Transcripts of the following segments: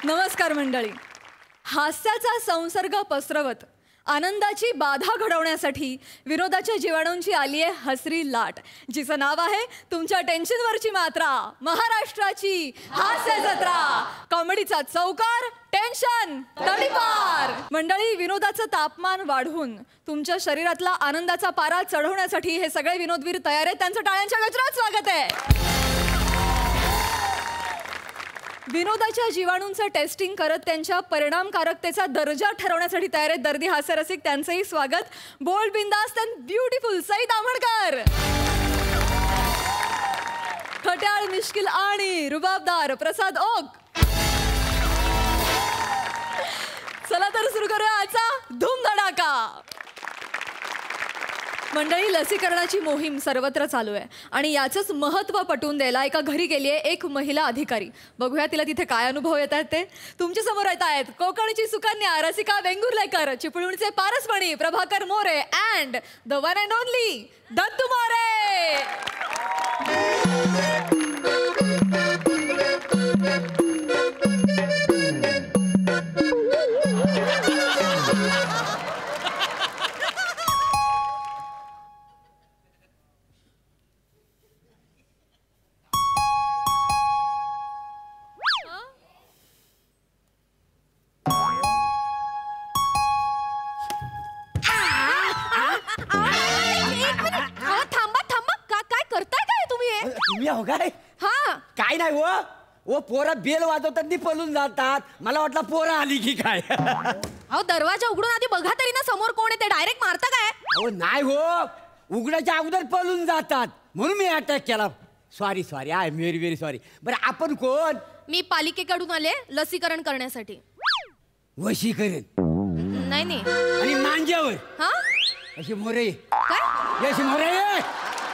नमस्कार मंडळी. हास्याचा संसर्ग पसरवत आनंदाची बाधा घडवण्यासाठी विनोदाच्या जीवाणूंची आली आहे हसरी लाट, जिचं नाव आहे तुमच्या टेन्शनवरची मात्रा, महाराष्ट्राची हास्य जत्रा. कॉमेडीचा चौकार, टेन्शन तडीपार. मंडळी, विनोदाचं तापमान वाढवून तुमच्या शरीरातला आनंदाचा पारा चढवण्यासाठी हे सगळे विनोदवीर तयार आहेत. त्यांचं टाळ्यांच्या गजरात स्वागत आहे. विनोदाच्या जीवाणूंचं टेस्टिंग करत त्यांच्या परिणामकारकतेचा दर्जा ठरवण्यासाठी तयार आहेत दर्दी हास्यरसिक. त्यांचंही स्वागत. बोल्ड, बिंदास्त अँड ब्युटिफुल सई ताम्हणकर. खट्याळ, मिश्किल आणि रुबाबदार प्रसाद ओक. चला तर सुरू करूया आजचा धूमधडाका. मंडळी, लसीकरणाची मोहीम सर्वत्र चालू आहे आणि याचंच महत्त्व पटवून द्यायला एका घरी गेली आहे एक महिला अधिकारी. बघूया तिला तिथे काय अनुभव येत आहेत ते. तुमच्या समोर येत आहेत कोकणची सुकन्या रसिका वेंगुर्लेकर, चिपळूणचे पारसमणी Prabhakar More and the one and only Dattu More. काय नाही हो, पोरा बेल वाजवतात पळून जातात. मला वाटलं पोरा आली की काय. अहो, दरवाजा उघडून आधी बघा तरी ना समोर कोण आहे ते. डायरेक्ट मारता काय? अहो नाही हो, उघड्याच्या अगोदर पळून जातात म्हणून मी अटॅक केला. Sorry sorry, I very very sorry. बरं आपण कोण? मी पालिकेकडून आले लसीकरण करण्यासाठी. वशीकरण? नाही नाही. आणि मांज्यावर हा अशी मोरे काय? अशी मोरे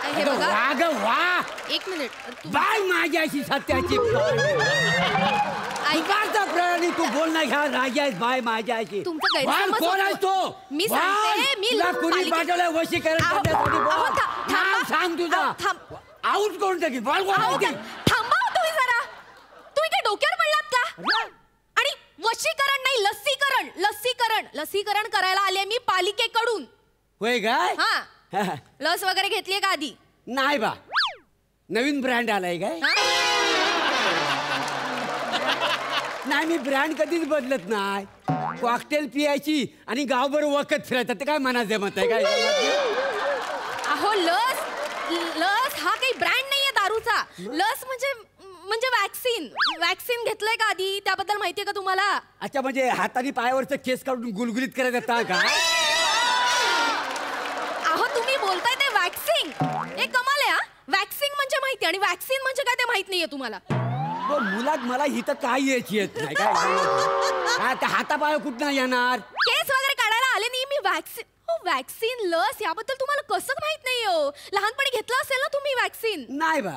हे बघा. वाग वा. एक मिनिट. बाय माझ्याशी सत्याची ऐकायचा प्राणी तू बोल नाही घ्या. राजास बाय माझ्याशी. तुमचं गैरसमज कोण आहे तो? मी सांगते. मी कुणी पाठवलंय वशीकरण करण्यासाठी? बोल. सांग तुझा. आऊट करून टाकी. बोल. थांबा तुम्ही जरा. तुम्ही काय डोक्यावर पडलात का? आणि वशीकरण नाही, लसीकरण. लसीकरण लसीकरण करायला आले मी पालिकेकडून. होय काय? हा. लस वगैरे घेतलीये का आधी? नाही बा, नवीन ब्रँड आलाय काय? नाही, मी ब्रँड कधीच बदलत नाही. कॉकटेल पियायची आणि गावभर वखत फिरायचं, ते काय मनाचं मत आहे काय? अहो, लस लस हा काही ब्रँड नाहीये दारूचा. लस म्हणजे वॅक्सिन. वॅक्सिन घेतलंय का आधी? त्याबद्दल माहितीये का तुम्हाला? अच्छा, म्हणजे हाताने पायावरचं केस काढून गुलगुलीत करत असता का? अहो, तुम्ही बोलताय ते वॅक्सिन. हे कमाल आहे. वॅक्सिन म्हणजे माहिती आणि वॅक्सिन म्हणजे काय ते माहित नाहीये तुम्हाला? मुलात मला ही तर काही यायची येत नाही काय. हातापाय कुठं येणार? केस वगैरे काढायला आले नाही मी. वॅक्सिन वॅक्सिन लस याबद्दल तुम्हाला कसं माहित नाही हो? लहानपणी घेतलं असेल ना तुम्ही वॅक्सिन? नाही बा.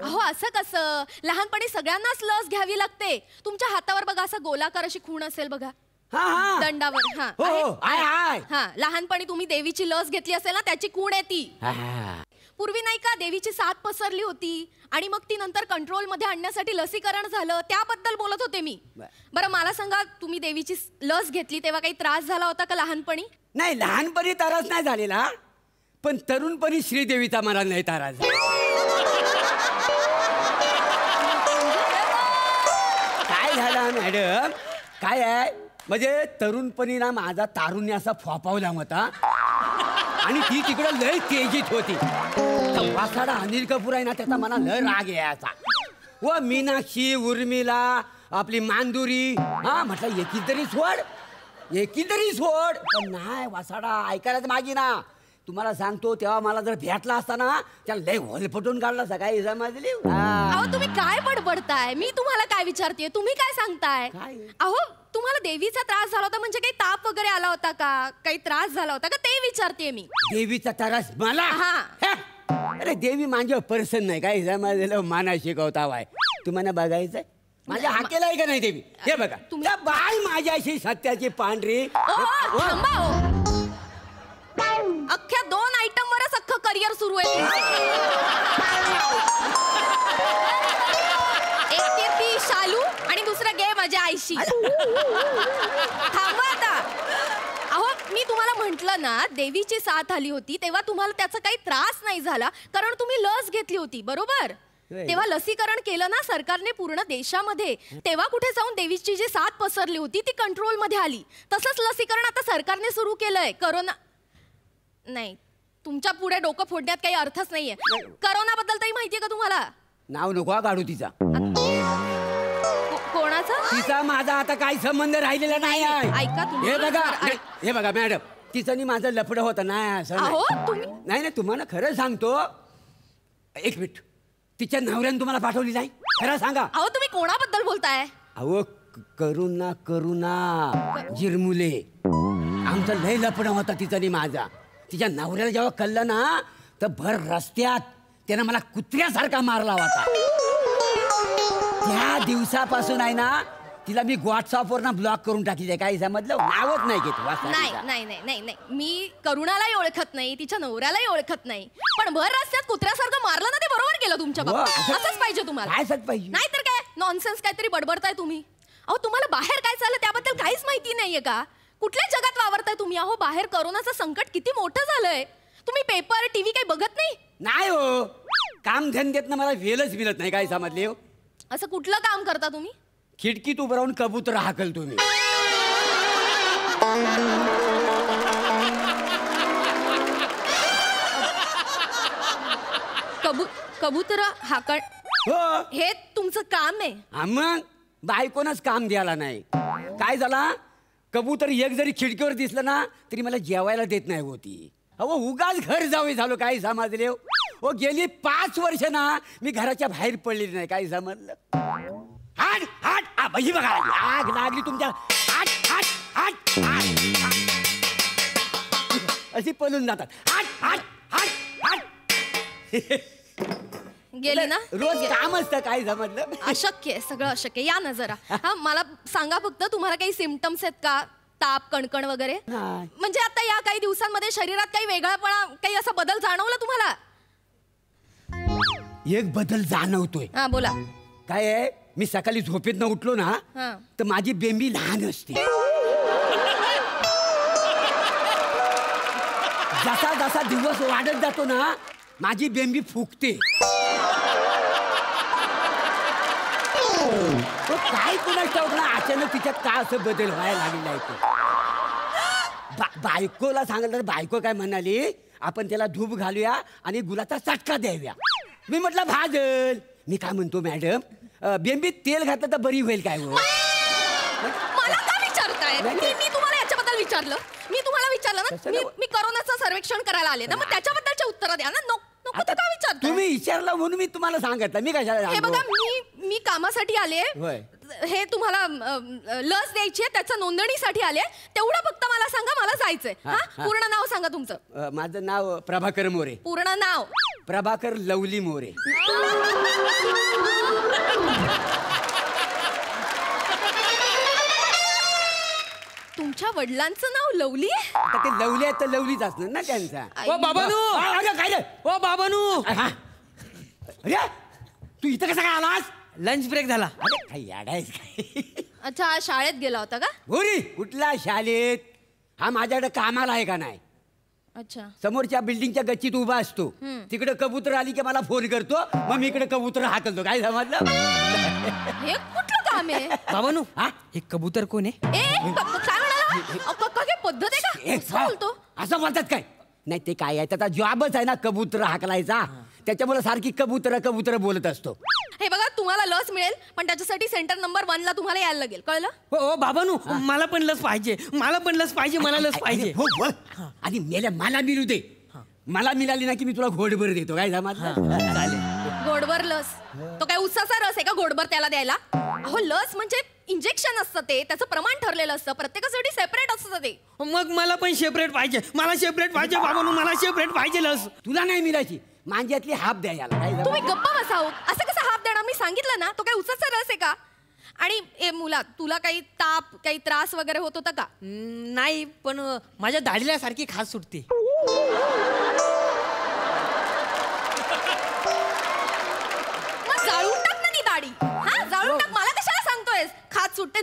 अहो, असं कसं? लहानपणी सगळ्यांनाच लस घ्यावी लागते. तुमच्या हातावर बघा असा गोलाकार अशी खूण असेल बघा. हा, दंडावर. हा हा, लहानपणी तुम्ही देवीची लस घेतली असेल ना, त्याची खूण आहे ती. पूर्वी नाही का देवीची साथ पसरली होती आणि मग ती नंतर कंट्रोल मध्ये आणण्यासाठी लसीकरण झालं, त्याबद्दल बोलत होते मी. बरं, मला सांगा, तुम्ही देवीची लस घेतली तेव्हा काही त्रास झाला होता का लहानपणी? नाही, लहानपणी त्रास नाही झालेला, पण तरुणपणी श्रीदेवीचा मला नाही त्रास झाला. काय झालं मॅडम? काय आहे म्हणजे तरुणपणी ना माझा तारुण्य असा फोपावला होता आणि ती तिकडे लय तेजीत होती. वासाडा अनिल कपूर आहे ना, त्याचा मला लय राग यायचा. व मीनाक्षी, उर्मिला, आपली मांदुरी. हा, म्हटलं एकी तरी सोड. पण नाही, वासाडा ऐकायलाच मागी ना. तुम्हाला सांगतो, तेव्हा मला जर भेटला असता ना, त्याला लय होलपटून काढला सकाळी समजली. अहो, तुम्ही काय बडबडताय? मी तुम्हाला काय विचारतेय, तुम्ही काय सांगताय? अहो, तुम्हाला देवीचा त्रास झाला होता म्हणजे काही ताप वगैरे आला होता का? काही त्रास झाला होता का ते विचारतेय मी. देवीचा त्रास मला? अरे, देवी माझ्या पर्सन नाही काय समजलं. माना शिकवता वाय तुम्हाला बघायचंय माझ्या हाकेला आहे का नाही देवी? हे बघा, तुमच्या बाय माझ्याशी सत्याची पांढरी. अख्ख्या 2 आयटम वरच अख्खं करिअर सुरू आहे. अशी. थांबा आता. अहो मी तुम्हाला म्हंटल ना देवीची साथ आली होती तेव्हा तुम्हाला त्याचा काही त्रास नाही झाला कारण तुम्ही लस घेतली होती बरोबर. तेव्हा लसीकरण केलं ना सरकारने पूर्ण देशामध्ये तेव्हा कुठे जाऊन देवीची जी साथ पसरली होती ती कंट्रोल मध्ये आली. तसंच लसीकरण आता सरकारने सुरू केलंय. कोरोना नाही तुमच्या पुढे डोकं फोडण्यात काही अर्थच नाहीये. कोरोना बद्दल तरी माहितीये का तुम्हाला? नाव नको काढू तिचा. कोणाचा? तिचा माझा आता काही संबंध राहिलेला नाही आहे. ऐका तुम्ही. हे बघा मॅडम तिचं आणि माझं लफडं होतं नाही असं अहो नाही. तुम्ही नाही तुम्हाला खरं सांगतो. एक मिनिट तिच्या नवऱ्याने तुम्हाला पाठवली नाही खरं सांगा. अहो तुम्ही कोणाबद्दल बोलताय? अहो करुणा जिरमुले आमचं लय लफडं होता तिचं आणि माझा. तिच्या नवऱ्याला जेव्हा कळलं ना तर भर रस्त्यात त्यानं मला कुत्र्यासारखा मारला होता. त्या दिवसापासून आहे ना तिला मी व्हॉट्सअपवर ना ब्लॉक करून टाकली. काय समजलं? नावच नाही घेत. नाही नाही नाही नाही नाही मी करुणालाही ओळखत नाही तिच्या नवऱ्यालाही ओळखत नाही पण भर रस्त्यात कुत्र्यासारखं मारलं ना ते बरोबर केलं तुमच्या बाबतीत. असंच पाहिजे तुम्हाला. काय असंच पाहिजे? नाही तर काय नॉनसेन्स काहीतरी बडबडताय तुम्ही. अहो तुम्हाला बाहेर काय चाललं त्याबद्दल काहीच माहिती नाहीये का? कुठल्या जगात वावरताय तुम्ही? अहो बाहेर कोरोनाचं संकट किती मोठं झालंय. तुम्ही पेपर टीव्ही काही बघत नाही? नाही हो काम धंद्यात ना मला वेळच मिळत नाही. काय समजले हो? असं कुठलं काम करता तुम्ही? खिडकीत उभं राहून कबूतर हाकल तुम्ही. कबूतर हाकण हो हे तुमचं काम आहे? मग बायकोनच काम द्यायला नाही. काय झाला कबूतर एक जरी खिडकीवर दिसलं ना तरी मला जेवायला देत नाही होती. अहो उगाच घर जावे झालो. काय समजले हो? गेली 5 वर्ष ना मी घराच्या बाहेर पडलेली नाही. काय समजलं? हाट हाट बघी बघा आग लागली तुमच्या. हाट हाट हाट हाट अशी पळून जातात. हाट हाट हाट हाट गेली ना रोज काम असतं. काय समजलं? अशक्य आहे सगळं अशक्य. या ना जरा. हा मला सांगा फक्त तुम्हाला काही सिम्पटम्स आहेत का? ताप कणकण वगैरे? नाही. म्हणजे आता या काही दिवसांमध्ये शरीरात काही वेगळापणा काही असा बदल जाणवला तुम्हाला? एक बदल जाणवतोय. हा बोला. काय आहे मी सकाळी झोपेतनं उठलो ना हा. तर माझी बेंबी लहान असते. जसा जसा दिवस वाढत जातो ना माझी बेंबी फुगते. काय कोणाच ठाऊक ना अचानक तिच्यात का असं बदल व्हायला लागलेला आहे ते. बायकोला सांगितलं तर बायको काय म्हणाली आपण त्याला धूप घालूया आणि गुलाचा चटका द्याव्या. मी म्हटलं भाजल. मी काय म्हणतो मॅडम बेंबीत तेल घातलं तर बरी होईल काय? मला का विचारताय? मी तुम्हाला याच्याबद्दल विचारलं? मी तुम्हाला विचारलं ना मी कोरोनाचं सर्वेक्षण करायला आले ना मग त्याच्याबद्दलची उत्तरं द्या ना. नको का विचारता? तुम्ही विचारला म्हणून मी तुम्हाला सांगितलं. मी कशाला? हे बघा मी कामासाठी आले. हे तुम्हाला लस द्यायची आहे त्याच्या नोंदणीसाठी आले. तेवढं फक्त मला सांगा. मला जायचंय. हा पूर्ण नाव सांगा तुमचं. माझं नाव प्रभाकर मोरे. पूर्ण नाव? प्रभाकर लवली मोरे. तुमच्या वडिलांचं नाव लवली आहे? आता ते लवली आहेत तर लवलीच असणार ना त्यांचा. ओ बाबानू काय रे? ओ बाबानू अरे तू इथं कसा काय आलास? लंच ब्रेक झाला. अरे काय याडायच काय? अच्छा आज शाळेत गेला होता का? गोरी कुठल्या शाळेत? हा माझ्याकडे कामाला आहे का नाही? अच्छा समोरच्या बिल्डिंगच्या गच्चीत उभा असतो. तिकडे कबूतर आली की मला फोन करतो मग मी इकडे कबूतर हाकलतो. काय समजलं? हे कुठलं काम आहे? बाबानू हा? हे कबूतर कोण आहे? काय म्हणाला? काय पद्धत आहे का? असं बोलतो? असं बोलतात काय? नाही ते काय आहे त्याचा जॉबच आहे ना कबूतर हाकलायचा. त्याच्यामुळे सारखी कबूतर बोलत असतो. हे बघा तुम्हाला लस मिळेल पण त्याच्यासाठी सेंटर नंबर 1 ला तुम्हाला यायला लागेल. कळलं? हो बाबानू मला पण लस पाहिजे. मला पण लस पाहिजे. मला लस पाहिजे. हो आणि मला मिळू दे. मला मिळाली ना की मी तुला घोडभर देतो. काय समजलं? चालेल. घोडभर लस? तो काय उसाचा रस आहे का घोडभर त्याला द्यायला? अहो लस म्हणजे इंजेक्शन असतं ते. त्याचं प्रमाण ठरलेलं असतं. प्रत्येकासाठी सेपरेट असतं ते. मग मला पण सेपरेट पाहिजे. मला सेपरेट पाहिजे बाबानू. मला सेपरेट पाहिजे लस. तुला नाही मिळायची माझ्यातली हाफ द्या याला. काय तुम्ही गप्पा बसाव. असं कसं हाफ देणार? मी सांगितलं ना तो काय उसाचा रस आहे का? आणि ए मुला तुला काही ताप काही त्रास वगैरे होत होता का? नाही पण माझ्या दाढीला सारखी खास सुटते. मग जाळून टाक ना ती दाढी. हा जाळून टाक. मला कशाला सांगतोयस खाज सुटते?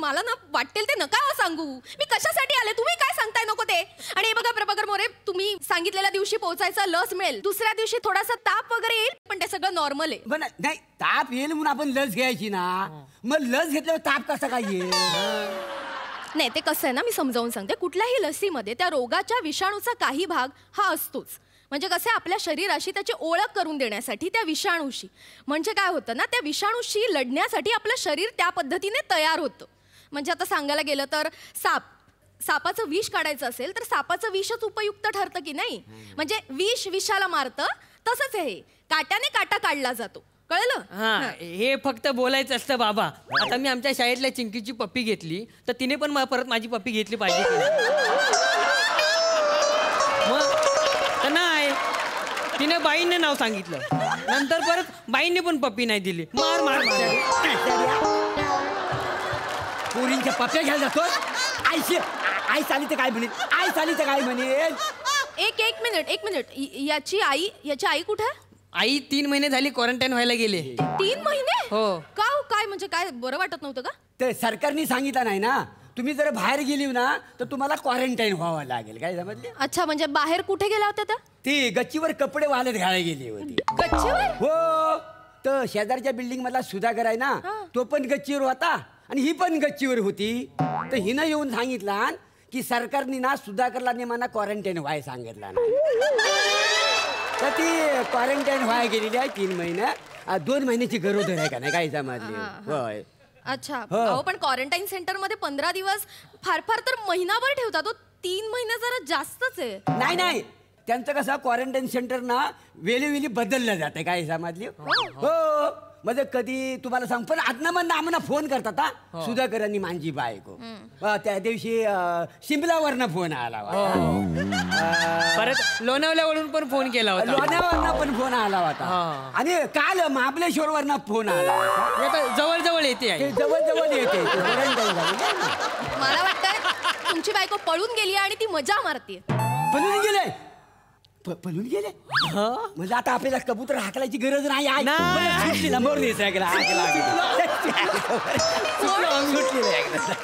मला ना वाटेल ते नका सांगू. मी कशासाठी आले तुम्ही काय सांगताय नको ते. आणि हे बघा प्रभाकर मोरे, तुम्ही सांगितलेल्या दिवशी पोहोचायचा लस मिळेल, दुसऱ्या दिवशी थोडासा ताप वगैरे येईल, पण ते सगळं नॉर्मल आहे. पण नाही ताप येईल म्हणून आपण लस घ्यायची ना, मग लस घेतल्यावर ताप कसा काय येईल? नाही ते कसं आहे ना, मी समजावून सांगते. कुठल्याही लसीमध्ये त्या रोगाच्या विषाणूचा काही भाग हा असतोच. म्हणजे कसं आपल्या शरीराशी त्याची ओळख करून देण्यासाठी त्या विषाणूशी, म्हणजे काय होतं ना, त्या विषाणूशी लढण्यासाठी आपलं शरीर त्या पद्धतीने तयार होतं. म्हणजे आता सांगायला गेलं तर सापाचं विष काढायचं असेल तर सापाचं विषच उपयुक्त ठरतं की नाही. म्हणजे विष विषाला मारतं, तसंच हे काट्याने काटा काढला जातो. कळलं? हा, हे फक्त बोलायचं असतं बाबा. आता मी आमच्या शाळेतल्या चिंकीची पप्पी घेतली तर तिने पण परत माझी पप्पी घेतली पाहिजे की नाही? मग तर नाही, तिने बाईंने नाव सांगितलं, नंतर परत बाईंनी पण पप्पी नाही दिली. मार मार पोरींच्या पप्प्या घ्यायला जातो. आई चाली तर काय म्हणेल, आई चाली तर काय म्हणेल. एक मिनिट याची आई कुठे आहे? आई 3 महिने झाली क्वारंटाईन व्हायला गेले. 3 महिने? हो. काय म्हणजे काय बरं वाटत नव्हतं का? ते सरकारने सांगितलं नाही ना, तुम्ही जर बाहेर गेली ना तर तुम्हाला क्वारंटाईन व्हावं लागेल. काय समजले? अच्छा, म्हणजे बाहेर कुठे गेला होता त्या? ती गच्चीवर कपडे वाळत घालायला गेली होती. गच्चीवर? हो, तर शेजारच्या बिल्डिंग मधला सुधाकर आहे ना, तो पण गच्चीवर होता आणि ही पण गच्चीवर होती. तर हिनं येऊन सांगितलं की सरकारने ना सुधाकरला नेमाना क्वारंटाईन व्हाय सांगितलं ना. तर ती क्वारंटाईन व्हाय गेलेली आहे 3 महिने. 2 महिन्याची गरोदर आहे का नाही काय समजली? होय. अच्छा. अहो पण क्वारंटाईन सेंटर मध्ये 15 दिवस फार तर महिनाभर ठेवतात. 3 महिने जरा जास्तच आहे. नाही त्यांचं कसं क्वारंटाईन सेंटर ना वेळोवेळी बदललं जाते. काय समजली? हो, म्हणजे कधी तुम्हाला सांग, पण आदनामधनं आम्हाला फोन करतात हा सुधाकर आणि माझी बायको. त्या दिवशी शिमलावरनं फोन आला होता. परत लोणावल्यावरून पण फोन केला होता. लोणावळ्यावरनं पण फोन आला होता. आणि काल महाबळेश्वरवरनं फोन आला होता. जवळ येते, ते जवळ येते. मला वाटतं तुमची बायको पळून गेली आणि ती मजा मारते. पळून गेले? पळून गेले म्हणजे आता आपल्याला कबूतर हाकलायची गरज नाही.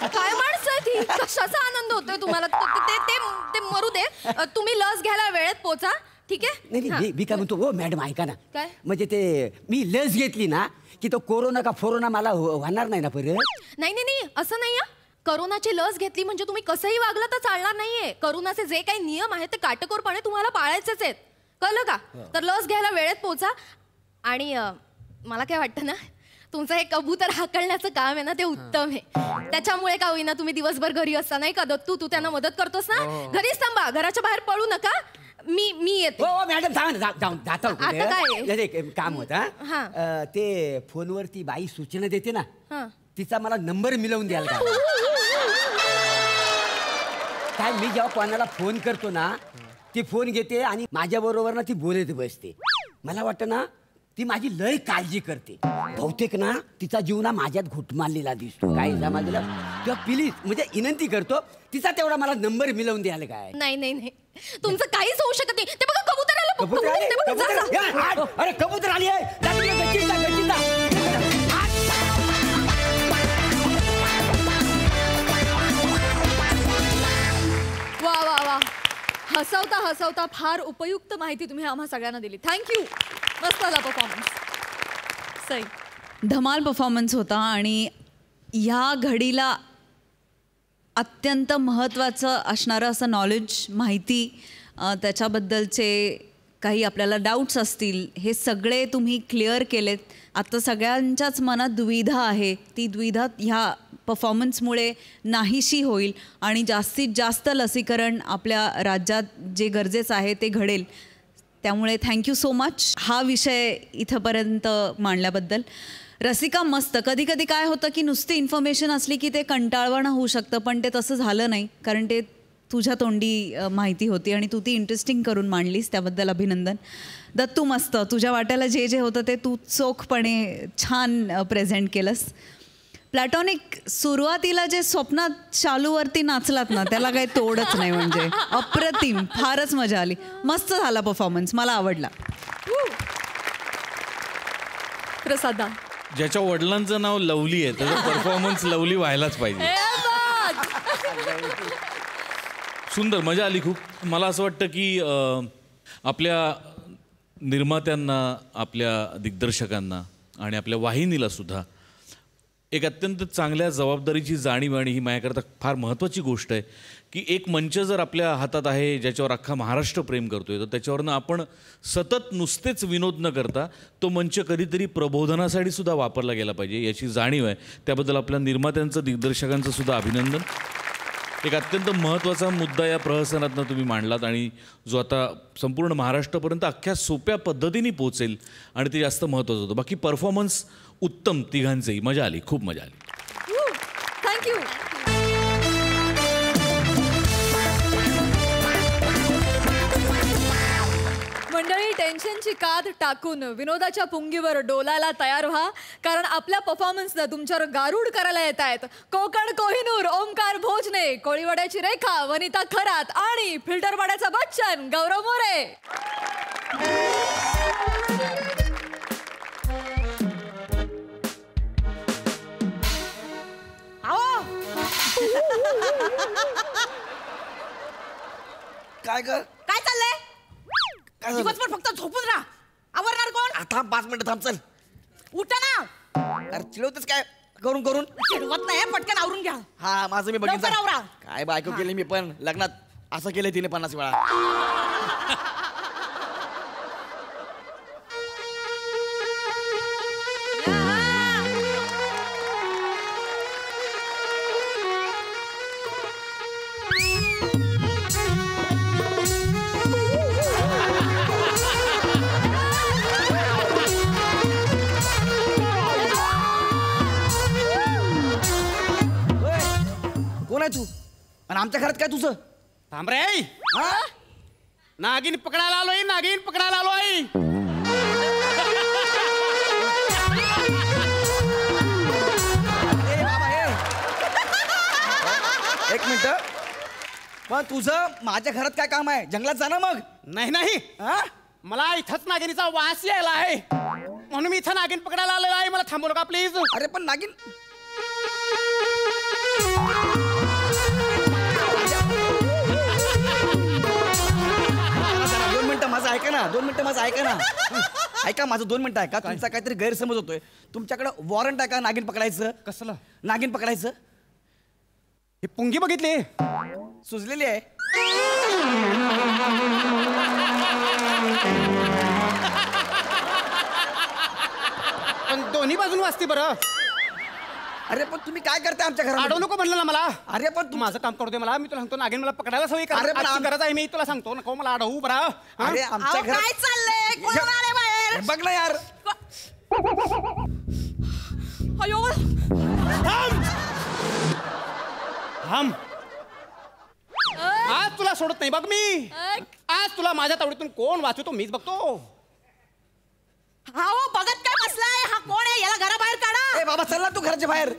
काय माणसं ती, कशाचा आनंद होतोय तुम्हाला? ते मरू दे. तुम्ही लस घ्यायला वेळेत पोचा, ठीक आहे? नाही मी काय म्हणतो, हो मॅडम ऐका ना, काय? म्हणजे ते मी लस घेतली ना की तो कोरोना का फोरोना मला होणार नाही ना परत? नाही असं नाही. करोनाची लस घेतली म्हणजे तुम्ही कसंही वागलं तर चालणार नाहीये. करोनाचे जे काही नियम आहेत ते काटेकोरपणे तुम्हाला पाळायचेच आहेत. कळलं का? तर लस घ्यायला वेळेत पोचा. आणि मला काय वाटतं ना, तुमचं हे कबूतर हाकलण्याचं काम आहे ना ते उत्तम आहे. त्याच्यामुळे का होईना तुम्ही दिवसभर घरी असता नाही का दत्तू, तू त्यांना मदत करतोस ना. घरीच थांबा, घराच्या बाहेर पळू नका. मी येते. हो मॅडम जातो. आता काय? काम होता ते फोनवरती बाई सूचना देते ना, तिचा मला नंबर मिळवून द्याल का? काय मी जेव्हा कोणाला फोन करतो ना, ती फोन घेते आणि माझ्या बरोबर ना ती बोलत बसते. मला वाटतं ना ती माझी लय काळजी करते. बहुतेक ना तिचा जीव ना माझ्यात घुटमारलेला दिसतो. काय समजलं? तेव्हा प्लीज म्हणजे विनंती करतो, तिचा तेवढा मला नंबर मिळवून द्याल काय? नाही तुमचं काहीच होऊ शकत नाही. ते बघा कबूतर आलं. अरे कबूतर आली आहे. वा हसवता फार उपयुक्त माहिती तुम्ही आम्हा सगळ्यांना दिली. थँक्यू. मस्त झाला परफॉर्मन्स. सई, धमाल परफॉर्मन्स होता. आणि ह्या घडीला अत्यंत महत्त्वाचं असणारं असं नॉलेज, माहिती, त्याच्याबद्दलचे काही आपल्याला डाऊट्स असतील, हे सगळे तुम्ही क्लिअर केलेत. आता सगळ्यांच्याच मनात द्विधा आहे. ती द्विधा ह्या परफॉर्मन्समुळे नाहीशी होईल आणि जास्तीत जास्त लसीकरण आपल्या राज्यात जे गरजेचं आहे ते घडेल. त्यामुळे थँक्यू सो मच हा विषय इथंपर्यंत मांडल्याबद्दल. रसिका मस्त. कधी कधी काय होतं की नुसती इन्फॉर्मेशन असली की ते कंटाळवाणं होऊ शकतं, पण ते तसं झालं नाही, कारण ते तुझ्या तोंडी माहिती होती आणि तू ती इंटरेस्टिंग करून मांडलीस, त्याबद्दल अभिनंदन. दत्तू मस्त. तुझ्या वाट्याला जे जे होतं ते तू चोखपणे छान प्रेझेंट केलंस. प्लॅटॉनिक, सुरुवातीला जे स्वप्नात शालूवरती नाचलात ना त्याला काही तोडच नाही. म्हणजे अप्रतिम, फारच मजा आली. मस्त झाला परफॉर्मन्स, मला आवडला. प्रसादा, ज्याच्या वडिलांचं नाव लवली आहे त्याचा परफॉर्मन्स लवली व्हायलाच पाहिजे. सुंदर, मजा आली खूप. मला असं वाटतं की आपल्या निर्मात्यांना, आपल्या दिग्दर्शकांना आणि आपल्या वाहिनीला सुद्धा एक अत्यंत चांगल्या जबाबदारीची जाणीव, आणि ही माझ्याकरता फार महत्त्वाची गोष्ट आहे की एक मंच जर आपल्या हातात आहे ज्याच्यावर अख्खा महाराष्ट्र प्रेम करतोय, तर त्याच्यावरनं आपण सतत नुसतेच विनोद न करता तो मंच कधीतरी प्रबोधनासाठी सुद्धा वापरला गेला पाहिजे याची जाणीव आहे. त्याबद्दल आपल्या निर्मात्यांचं, दिग्दर्शकांचं सुद्धा अभिनंदन. एक अत्यंत महत्त्वाचा मुद्दा या प्रहसनातनं तुम्ही मांडलात आणि जो आता संपूर्ण महाराष्ट्रापर्यंत अख्ख्या सोप्या पद्धतीने पोहोचेल आणि ते जास्त महत्त्वाचं होतं. बाकी परफॉर्मन्स उत्तम तिघांचंही. मजा आली, खूप मजा आली. थँक्यू. मंडळी, टेन्शनची कात टाकून विनोदाच्या पुंगीवर डोलायला तयार व्हा, कारण आपल्या परफॉर्मन्सनं तुमच्यावर गारूड करायला येत आहेत कोकण कोहिनूर, ओमकार भोजने, कोळीवाड्याची रेखा, वनिता खरात आणि फिल्टरवाड्याचा बच्चन गौरव मोरे. काय कर काय चाललंय? दिवसभर फक्त झोपून राहा. आवरणार कोण? थांब 5 मिनिटं थांब. चल उठा ना. अरे चिडवतेस काय करून करून? चिडवत नाही, पटकन आवरून घ्या. हा माझं मी लवकर बघितलं. आवरा. काय बायको केली मी पण लग्नात असं केलंय तिने 50 वेळा. कोण आहे तू आणि आमच्या घरात काय तुझं? थांब रे, हा? नागिन पकडायला आलोय, नागिन पकडायला आलोय. ए बाबा हे एक मिनिट. पण तुझं माझ्या घरात काय काम आहे? जंगलात जा ना मग. नाही नाही, हा? मला इथंच नागिनीचा वास यायला आहे म्हणून मी इथं नागिन पकडायला आलेला आहे. मला थांबवलं का प्लीज? अरे पण नागिन जरा 2 मिनिटं माझं ऐका ना. 2 मिनिटं माझं ऐका ना. ऐका माझं 2 मिनिटं ऐका. तुमचा काहीतरी गैरसमज होतोय. तुमच्याकडे वॉरंट आहे का नागिन पकडायचं? कसलं? नागिन पकडायचं ही पुंगी बघितली? सुजलेली आहे. पण दोन्ही बाजून वाजते बरं. अरे पण तुम्ही काय करताय आमच्या अडवू घरात? नको म्हणलं ना मला. अरे पण तू माझं काम करतोय मला. मी तुला सांगतो नागिन मला पकडायला सवय कर. अरे पण आजची गरज आहे. मी तुला सांगतो नको मला अडवू बरं. हा? अरे आमच्या अहो, घरात काय चाललंय? कोण आले बाहेर? हे बघ ना यार. अयो, थांब. आज तुला सोडत नाही बघ मी. आज तुला माझ्या तावडीतून कोण वाचवतो मीच बघतो. अहो, बघत काय बसलाय? हा कोण आहे? याला घराबाहेर काढा. ए बाबा चल ना तू घराच्या बाहेर.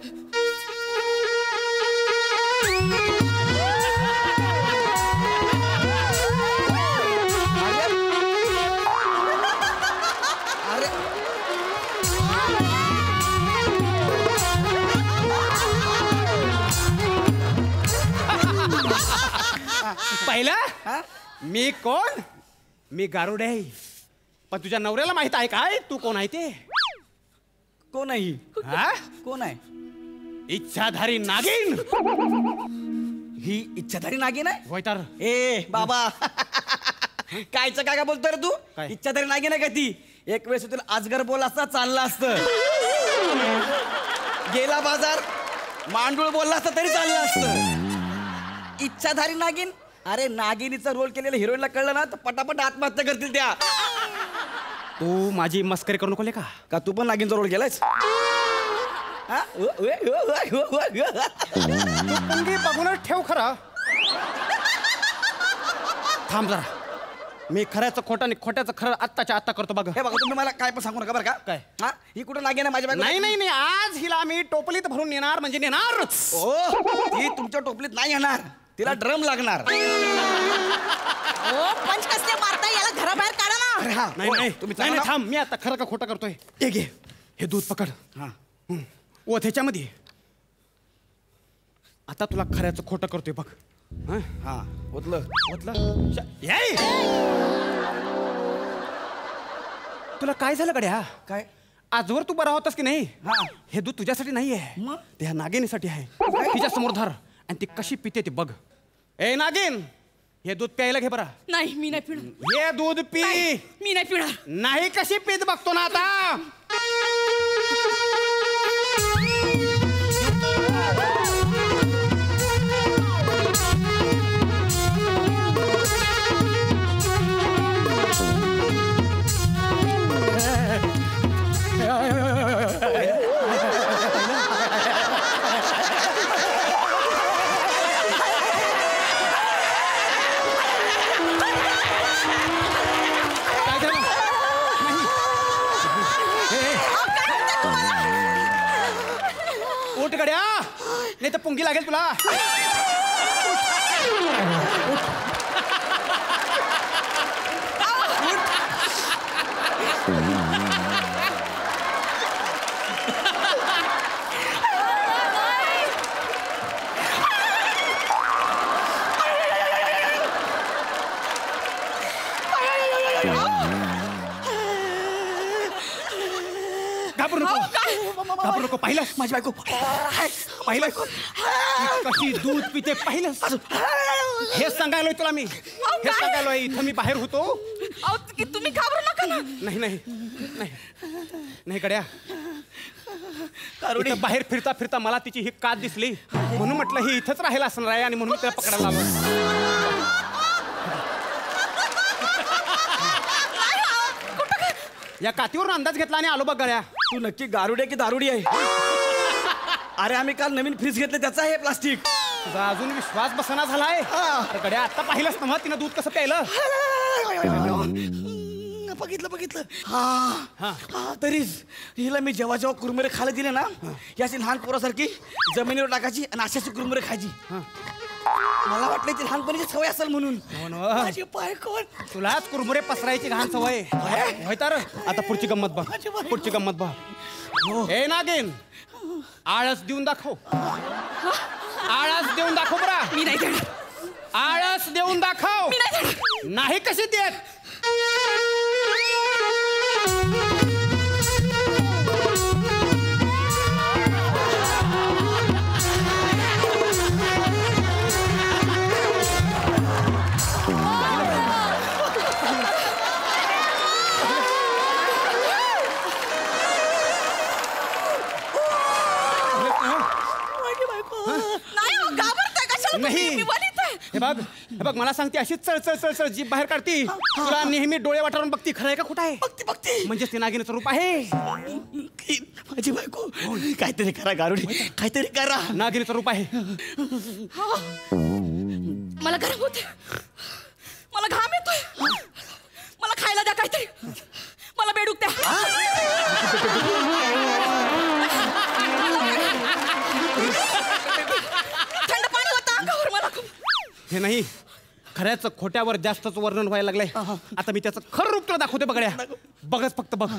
अरे पहिला मी कोण? मी गारुड आहे. पण तुझ्या नवऱ्याला माहित आहे काय तू कोण आहे ते? कोण आहे ही? हा? कोण आहे इच्छाधारी नागिन. ही? इच्छाधारी नागिन आहे? होय तर. ए बाबा कायचं काय बोलतोय रे तू? काय? इच्छाधारी नागिन आहे का ती? एक वेळेस तुला अजगर बोल असता चाललं असतं. गेला बाजार मांडूळ बोलला असता तरी चाललं असतं. इच्छाधारी नागिन? अरे नागिनीचा रोल केलेल्या हिरोईनला कळलं ना तर पटापट आत्महत्या करतील त्या. तू माझी मस्करी करू नको का? का तू पण नागिनचा रोल केलायस? पुंगी बघूनच ठेव खरं. थांब जरा. मी खऱ्याचं खोटं आणि खोट्याचं खरं आत्ताच्या आत्ता करतो बघ. हे बघा तुम्ही मला काय पण सांगू नका बरं का? काय? हा ही कुठं नागिन आहे माझ्या बायको? नाही नाही नाही, आज हिला मी टोपलीत भरून नेणार म्हणजे नेणारच. ओ ती तुमच्या टोपलीत नाही येणार. तिला ड्रम लागणार. ओ, पंच कसले मारताय? याला घराबाहेर काढा ना. अरे हा नाही नाही तुम्ही नाही, चला थांब. मी आता खरं का खोटं करतोय. हे घे हे दूध पकड. हा ओत ह्याच्यामध्ये. आता तुला खऱ्याचं खोटं करतोय बघ. हं? हा ओतलं. ओतलं. याय! तुला काय झालं गड्या? काय आजवर तू बरा होतास की नाही? हा. हे दूध तुझ्यासाठी नाही आहे. मग? ते ह्या नागिनीसाठी आहे. तिच्या समोर धर आणि ती कशी पिते ते बघ. ए नागिन, हे दूध प्यायला घे बरं. नाही मी नाही पिणार. हे दूध पी. मी नाही पिणार. नाही कशी पीत बघतो ना आता. उठ गड्या, नाही तर पुंगी लागेल तुला. घाबरू नको. पाहिलं माझी बायको पाहिलं कशी दूध पिते पाहिलं. हे सांगायलोय तुला मी. हे सांगायलोय. इथं मी बाहेर होतो. तुम्ही घाबरू नका ना. नाही नाही नाही नाही गड्या. इथं बाहेर फिरता फिरता मला तिची ही कात दिसली म्हणून म्हटलं ही इथंच राहायला असणार आहे आणि म्हणून त्याला पकडायला आलो. या कातीवरून अंदाज घेतला आणि आलो बघ गड्या. तू नक्की गारुडी आहे की दारुडी आहे? अरे आम्ही काल नवीन फ्रीज घेतलं त्याचं आहे प्लास्टिक. तुझा अजून विश्वास बसना झालाय. अरे गड्या आता पाहिलंच ना तिनं दूध कसं प्यायलं. बघितलं हा तरीच हिला मी जेव्हा जेव्हा कुरमुरे खायला दिले ना याची लहान पोरासारखी जमिनीवर टाकायची आणि अशाची कुरमुरे खायची. मला वाटलं ती लहानपणीची सवय असेल म्हणून. माझी बायको तुलाच कुरमुरे पसरायची घाण सवय होय तर. आता पुढची गंमत बघ. पुढची गंमत बघ. हे नागिन, आळस देऊन दाखव. आळस देऊन दाखव बरा. मी नाही देणार. आळस देऊन दाखव. नाही कशी देत. नाही हे बघ मला सांगते अशीच चळ जीभ बाहेर काढती. तुला नेहमी डोळे वाटारून बघती. खरं आहे का खोटं आहे? बघती म्हणजे ते नागिनीचं रूप आहे. माझी बायको काहीतरी करा गारुडी, काहीतरी करा. नागिनीचं रूप आहे. मला गरम होते. मला घाम येतोय. मला खायला द्या काहीतरी. मला बेडूक द्या. थंड पाणी होतं अंगावर. मला हे नाही खऱ्याच खोट्यावर जास्तच वर्णन व्हायला लागलंय. आता मी त्याचं खरं रूप तुला दाखवते बघड्या. बघच फक्त बघ.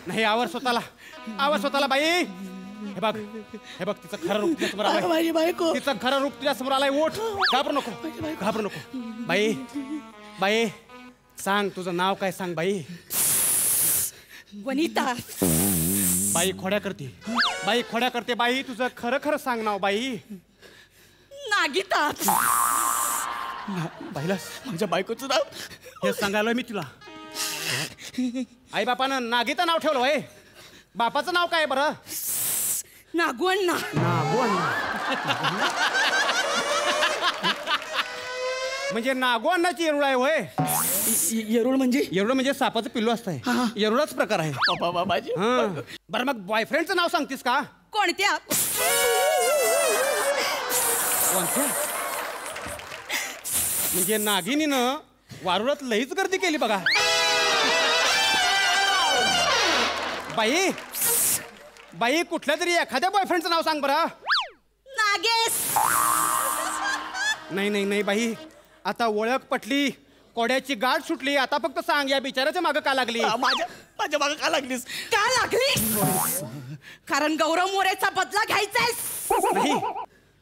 नाही आवर स्वतःला बाई. हे बघ तिचं खरं रूप तुझ्या समोर आलंय. माझी बायको तिचं खरं रूप तुझ्या समोर आलंय. ओठ. घाबरू नको. बाई सांग तुझं नाव काय सांग बाई. वनिता. बाई खोड्या करते बाई. तुझं खरं सांग नाव बाई. नागिता. पाहिलंस माझ्या बायकोचं नाव हे सांगायलोय मी तुला. आई बापानं नागिता नाव ठेवलं होय. बापाचं नाव काय बरं? नागवण्णा. म्हणजे नागोअण्णाची येरुळ आहे होय. येरुळ म्हणजे सापाचं पिल्लू असतंय. येरुळाच प्रकार आहे. माझी बरं मग बॉयफ्रेंडचं नाव सांगतेस का? कोणत्या? म्हणजे नागिनीनं वारुळात लईच गर्दी केली बघा. बाई बाई कुठल्या तरी एखाद्या बॉयफ्रेंडचं नाव सांग बरं. नागेश. नाही नाही नाही बाई, आता ओळख पटली, कोड्याची गाठ सुटली, आता फक्त सांग या बिचाराच्या मागं का लागली? माझ्या मागं का लागलीस? का लागली? कारण गौरव मोरेचा बदला घ्यायचाय. नाही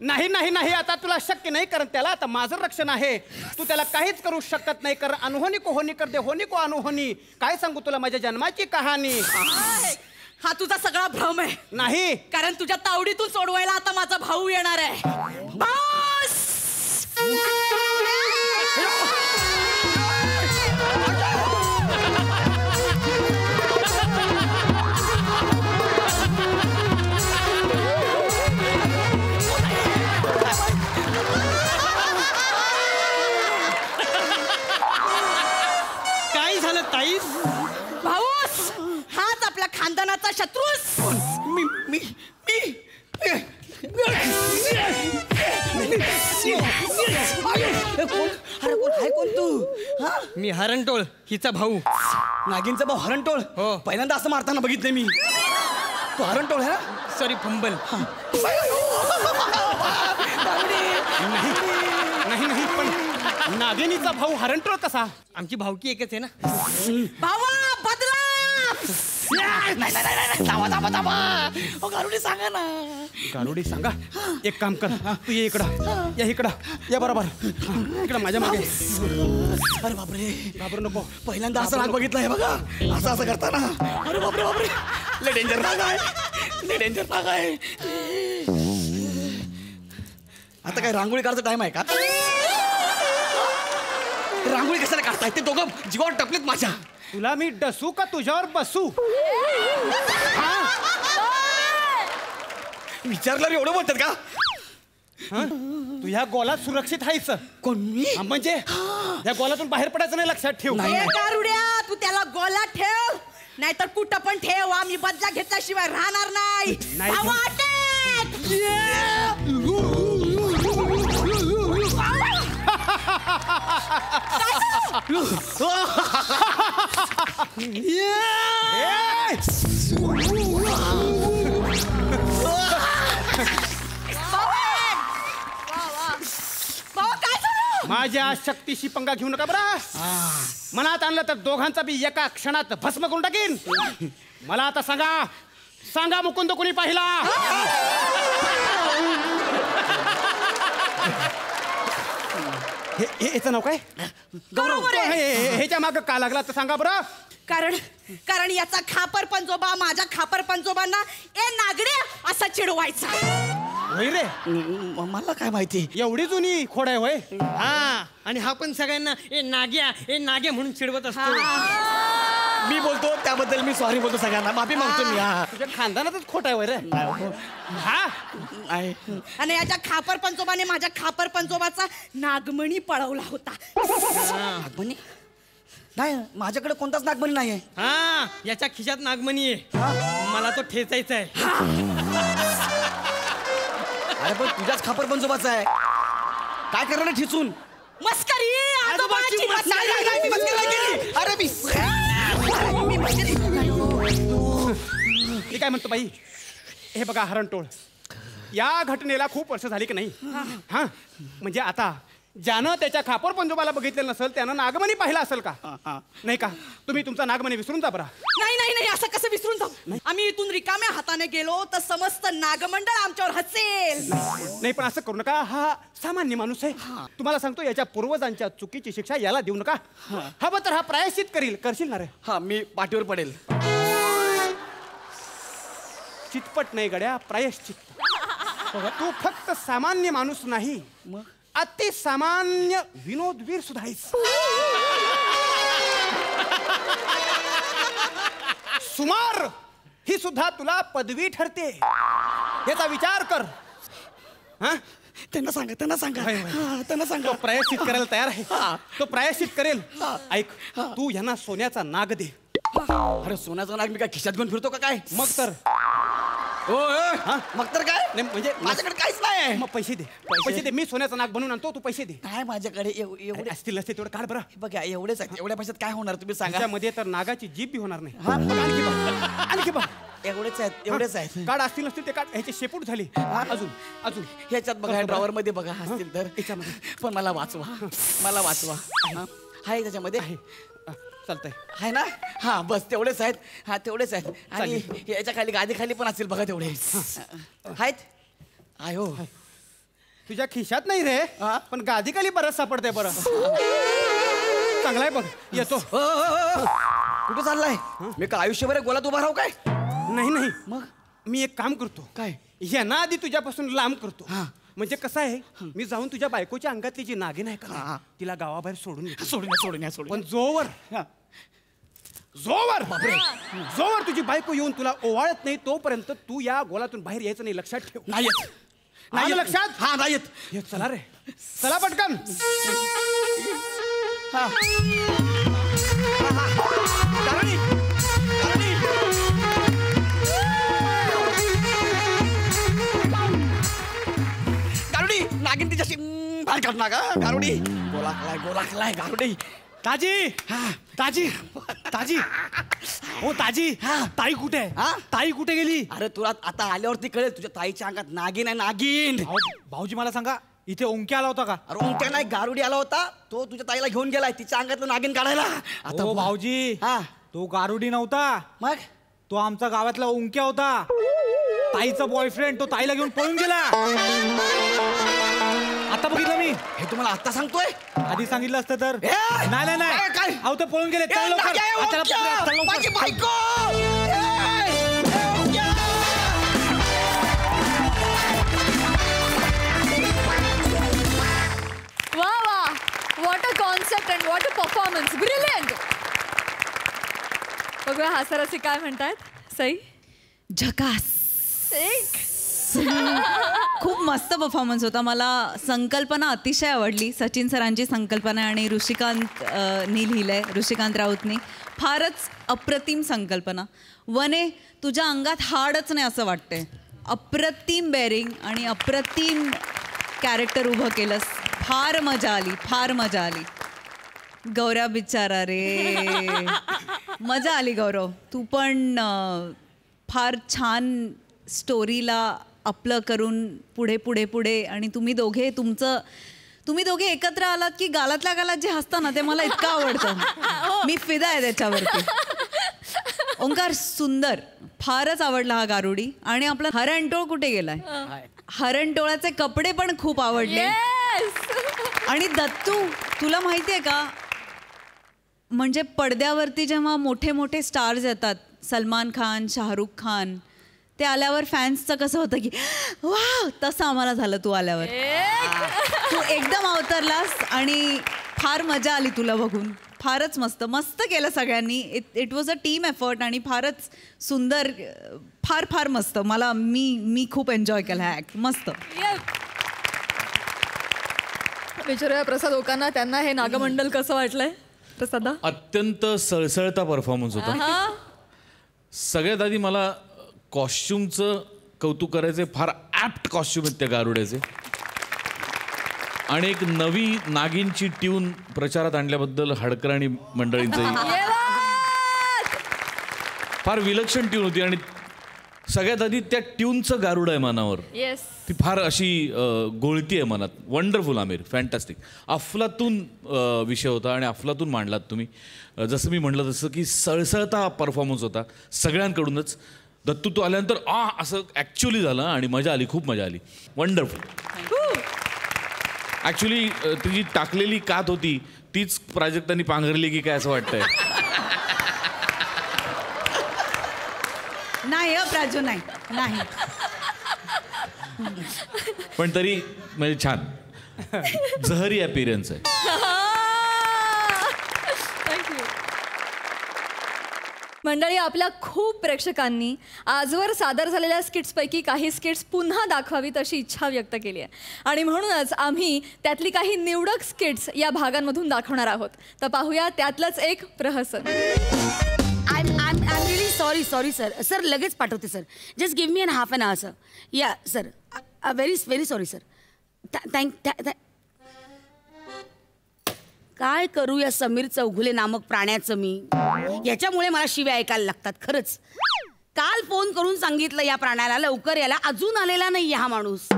नाही नाही नाही, आता तुला शक्य नाही, कारण त्याला आता माझं रक्षण आहे. तू त्याला काहीच करू शकत नाही, कारण अनहोनी को होनी कर दे, होनी को अनहोनी. काय सांगू तुला माझ्या जन्माची कहाणी. हा तुझा सगळा भ्रम आहे. नाही, कारण तुझ्या तावडीतून सोडवायला आता माझा भाऊ येणार आहे. बस. काय झालं ताईस? भाऊस हाच आपल्या खानदानाचा शत्रूस. मी मी मी अरे कोण आहे कोण तू? हा? मी हरणटोळ, हिचा भाऊ. नागिनचा भाऊ हरणटोळ. हो. पहिल्यांदा असं मारताना बघितलं मी. तू हरणटोळ आहे ना? Sorry fumble. नाही नाही, पण नागिनीचा भाऊ हरणटोळ कसा? आमची भावकी एकच आहे ना. भावा बदला. गारुडी सांगा ना. गारुडी सांगा. एक काम कर, तू ये इकडं, या इकडं, या बरोबर इकडं माझ्या मागे. अरे बापरे, घाबरू नको. पहिल्यांदा असं राग बघितलं आहे बघा, असं असं करताना. अरे बापरे बापरे, लय डेंजर राग आहे, लय डेंजर राग आहे. आता काय रांगोळी काढायचा टाइम आहे का? रांगोळी कशाला काढताय? ते दोघं जीवावर टपलेत माझ्या. तुला मी डसू का तुझ्यावर बसू? विचारल्यावर एवढं बोलतात का? तू ह्या गोलात सुरक्षित आहेस. कोण मी? म्हणजे या गोलातून बाहेर पडायचं नाही, लक्षात ठेव. ए गारुड्या, तू त्याला गोलात ठेव, नाहीतर कुठं पण ठेव. आम्ही बदला घेतल्याशिवाय राहणार नाही. नाही. भावा, अटॅक! भावा, काय झालं? माझ्या शक्तीशी पंगा घेऊ नका बरं. मनात आणलं तर दोघांचा बी एका क्षणात भस्म करून टाकीन. मला आता सांगा, सांगा मुकुंद कोणी पाहिला? याचं नाव काय? गौरव मोरे. ह्याच्या मागं का लागला तर सांगा बरं. कारण याचा खापर पंजोबा माझ्या खापर पंजोबांना ए नागडे असा चिडवायचा. होय रे, मला काय माहिती. एवढी जुनी खोड आहे होय. हा, आणि हा पण सगळ्यांना ए नाग्या म्हणून चिडवत असतो. मी बोलतो त्याबद्दल मी सॉरी बोलतो सगळ्यांना, माफी मागतो मी. हा, तुझ्या खानदानातच खोट आहे होय रे. हा, आहे. आणि याच्या खापर पंजोबाने माझ्या खापर पंजोबाचा नागमणी पळवला होता. नागमणी? नाही, माझ्याकडे कोणताच नागमणी नाहीये. हा, याच्या खिशात नागमणी आहे, मला तो ठेचायचा आहे. अरे पण तुझ्याच खापर पंजोबाचा आहे, काय करणार ठेचून? मस्करी, आजोबाची मस्करी. अरे मी काय म्हणतो बाई, हे बघा हरणटोळ, या घटनेला खूप वर्ष झाली की नाही? हा, म्हणजे आता ज्यानं त्याच्या खापर पंजोबाला बघितलेलं नसेल त्यानं नागमणी पाहिला असेल का? नाही का? तुम्ही तुमचा नागमणी विसरून जा बरा. नाही नाही नाही, असं कसं विसरून जाऊ? आम्ही इथून रिकाम्या हाताने गेलो तर समस्त नागमंडळ आमच्यावर हसेल. नाही, पण असं करू नका. हा सामान्य माणूस आहे. तुम्हाला सांगतो, याच्या पूर्वजांच्या चुकीची शिक्षा याला देऊ नका. हवं तर हा प्रायश्चित करशील ना रे? हा, मी पाठीवर पडेल. चितपट नाही गड्या, प्रायश्चित. तू फक्त सामान्य माणूस नाही, अति सामान्य विनोदवीर सुद्धा आहेस. सुमार ही सुद्धा तुला पदवी ठरते, याचा विचार कर. हा, त्यांना सांगा, त्यांना सांगा, त्यांना सांगा. तो प्रायश्चित करायला तयार आहे, तो प्रायश्चित करेल. ऐक, तू यांना सोन्याचा नाग दे. अरे सोन्याचा नाग मी काय खिशात घेऊन फिरतो का काय? मग तर मग तर काय नाही, म्हणजे माझ्याकडे काहीच नाही. मग पैसे दे, पैसे दे. मी सोन्याचा नाग बनवून आणतो, तू पैसे दे. काय माझ्याकडे एवढे असतील असते तेवढं काढ बरं. बघा एवढेच आहेत. एवढ्या पैशात काय होणार तुम्ही सांगा. त्यामध्ये तर नागाची जीभ बी होणार नाही. हा, बघ, आणखी बघ, आणखी बघ. एवढेच आहेत. एवढेच आहेत. काढ असतील नसतील ते काढ. ह्याचे शेपूट झाली. अजून अजून ह्याच्यात बघा ड्रॉवर मध्ये बघा असतील तर याच्यामध्ये. पण मला वाचवा. मला वाचवा. आहे त्याच्यामध्ये चालतंय. आहे ना. हा बस तेवढेच आहेत. हा तेवढेच आहेत. आणि याच्या खाली गादी खाली पण असतील बघा तेवढे आहेत. आयो तुझ्या खिशात नाही रे, पण गादी खाली बरंच सापडतंय. बरं चांगला आहे बघ. येतो. कुठं चाललाय. मी का आयुष्यभर गोलात उभा राहू काय. नाही नाही, मग मी एक काम करतो. काय. यांना आधी तुझ्यापासून लांब करतो. म्हणजे कसं आहे, मी जाऊन तुझ्या बायकोच्या अंगातली जी नागिन आहे का तिला गावाबाहेर सोडून येतो. सोडून पण जोवर तुझी बायको येऊन तुला ओवाळत नाही तोपर्यंत तू या गोलातून बाहेर यायचं नाही. लक्षात ठेव. नाही येत. नाही लक्षात. हा नाही येत. ये चला रे, चला पटकन. गारुडी नागिन तिच्याशी बाहेर काढ ना का. गारुडी गोलाकलाय गारुडी. ताजी ताजी ताजी हो ताजी. ताई कुठे आहे. ताई कुठे गेली. अरे तुला आता आल्यावरती कळेल. तुझ्या ताईच्या अंगात नागिन आहे. नागिन. भाऊजी मला सांगा, इथे ओंक्या आला होता का. अरे ओंक्या नाही, गारुडी आला होता. तो तुझ्या ताईला घेऊन गेलाय तिच्या अंगातलं नागिन काढायला. आता भाऊजी तो गारुडी नव्हता. मग तो आमचा गावातला ओंक्या होता. ताईचा बॉयफ्रेंड. तो ताईला घेऊन पळून गेला. आता बघितलं मी. हे तुम्हाला आता सांगतोय. आधी सांगितलं असतं तर. नाही नाही काय अहो ते पळून गेले. चल लवकर. माझी बायको. वा वा, what a concept and what a performance. Brilliant. बघूया हास्यरसिक काय म्हणतात. सई. झकास. खूप मस्त परफॉर्मन्स होता. मला संकल्पना अतिशय आवडली. सचिन सरांची संकल्पना आणि ऋषिकांतनी लिहिलंय, ऋषिकांत राऊतनी. फारच अप्रतिम संकल्पना. वने तुझ्या अंगात हाडच नाही असं वाटतंय. अप्रतिम बेरिंग आणि अप्रतिम कॅरेक्टर उभं केलंस. फार मजा आली, फार मजा आली. गौऱ्या बिचारा रे, मजा आली गौरव. तू पण फार छान स्टोरीला आपलं करून पुढे पुढे पुढे. आणि तुम्ही दोघे एकत्र आलात की गालातल्या गालात जे हसतं ना ते मला इतकं आवडतं. मी फिदा आहे त्याच्यावरती. ओंकार सुंदर. फारच आवडला हा गारुडी. आणि आपला हरणटोळ कुठे गेलाय. हरणटोळाचे कपडे पण खूप आवडले. आणि दत्तू तुला माहिती आहे का, म्हणजे पडद्यावरती जेव्हा मोठे मोठे स्टार्स येतात, सलमान खान, शाहरुख खान, ते आल्यावर फॅन्सचं कसं होतं की वाव, तसं आम्हाला झालं तू आल्यावर. तू एकदम अवतरलास आणि फार मजा आली तुला बघून. फारच मस्त मस्त केलं सगळ्यांनी. It was a team effort आणि फारच सुंदर. फार फार मस्त. मी खूप एन्जॉय केला हा ॲक्ट. मस्त. विचारूया प्रसाद ओकांना, त्यांना हे नागमंडल कसं वाटलंय. प्रसादा. अत्यंत सळसळता परफॉर्मन्स होता. सगळ्यात आधी मला कॉस्ट्युमचं कौतुक करायचे. फार ॲप्ट कॉस्ट्युम आहेत त्या गारुड्याचे. आणि एक नवी नागिनची ट्यून प्रचारात आणल्याबद्दल हडकराणी मंडळींचंही फार विलक्षण ट्यून होती. आणि सगळ्यात आधी त्या ट्यूनचं गारुड आहे मनावर. ती फार अशी गोळती आहे मनात. Wonderful Aamir, fantastic. अफलातून विषय होता आणि अफलातून मांडलात तुम्ही. जसं मी म्हटलं तसं की सळसळता परफॉर्मन्स होता सगळ्यांकडूनच. दत्तू तू आल्यानंतर असं ॲक्च्युली झालं आणि मजा आली, खूप मजा आली. वंडरफुल. ॲक्च्युली ती जी टाकलेली कात होती तीच प्राजक्तांनी पांघरली की काय असं वाटतंय. नाही प्राजू, नाही नाही. पण तरी म्हणजे छान जहरी अपीरन्स आहे. मंडळी, आपल्या खूप प्रेक्षकांनी आजवर सादर झालेल्या स्किट्सपैकी काही स्किट्स पुन्हा दाखवावीत अशी इच्छा व्यक्त केली आहे. आणि म्हणूनच आम्ही त्यातली काही निवडक स्किट्स या भागांमधून दाखवणार आहोत. तर पाहूया त्यातलंच एक प्रहसन. I'm really sorry sorry sir sir लगेच पाठवते sir just give me half an hour sir या sir very very sorry sir काय करू या समीर चौगुले नामक प्राण्याचं मी याच्यामुळे मला शिव्या ऐकायला लागतात खरंच. काल फोन करून सांगितलं या प्राण्याला लवकर यायला, अजून आलेला नाही हा माणूस.